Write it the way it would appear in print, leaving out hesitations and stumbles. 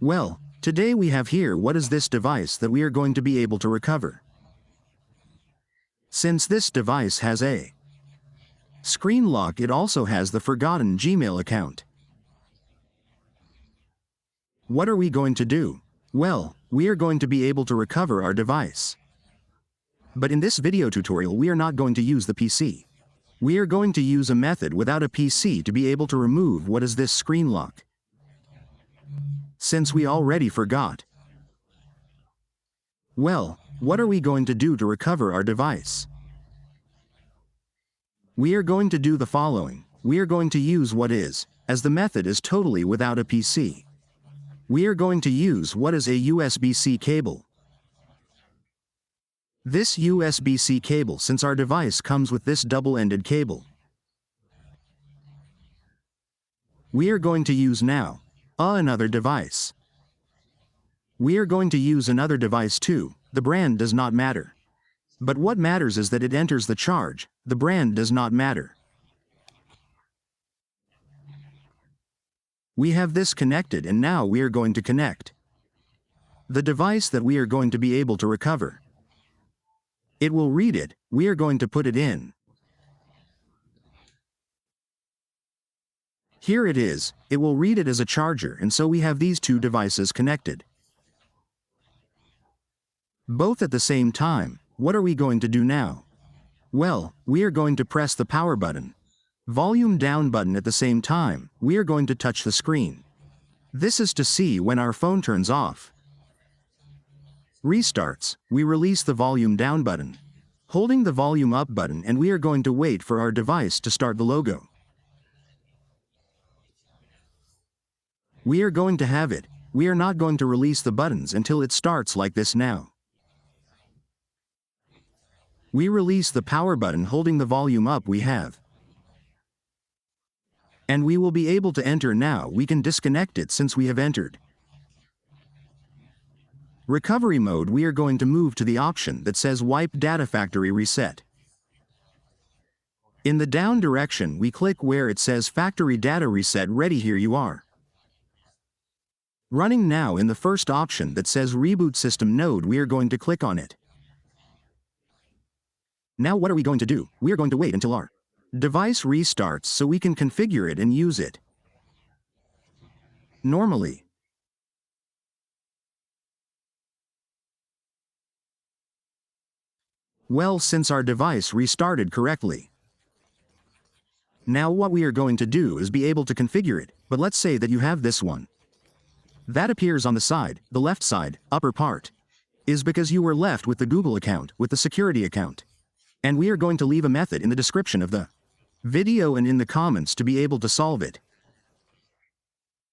Well, today we have here what is this device that we are going to be able to recover. Since this device has a screen lock, it also has the forgotten Gmail account. What are we going to do? Well, we are going to be able to recover our device. But in this video tutorial we are not going to use the PC. We are going to use a method without a PC to be able to remove what is this screen lock. Since we already forgot. Well, what are we going to do to recover our device? We are going to do the following. We are going to use what is, as the method is totally without a PC. We are going to use what is a USB-C cable. This USB-C cable, since our device comes with this double-ended cable. We are going to use now another device. We are going to use another device too. The brand does not matter. But what matters is that it enters the charge. The brand does not matter. We have this connected, and now we are going to connect the device that we are going to be able to recover. It will read it. We are going to put it in. Here it is. It will read it as a charger, and so we have these two devices connected. Both at the same time. What are we going to do now? Well, we are going to press the power button, volume down button at the same time. We are going to touch the screen. This is to see when our phone turns off. Restarts. We release the volume down button, holding the volume up button, and we are going to wait for our device to start the logo. We are going to have it. We are not going to release the buttons until it starts like this now. We release the power button holding the volume up we have. And we will be able to enter now. We can disconnect it since we have entered. Recovery mode, we are going to move to the option that says Wipe Data Factory Reset. In the down direction we click where it says Factory Data Reset Ready. Here you are. Running now in the first option that says Reboot System Node, we are going to click on it. Now what are we going to do? We are going to wait until our device restarts so we can configure it and use it normally. Well, since our device restarted correctly. Now what we are going to do is be able to configure it, but let's say that you have this one. That appears on the side, the left side, upper part, is because you were left with the Google account, with the security account. And we are going to leave a method in the description of the video and in the comments to be able to solve it.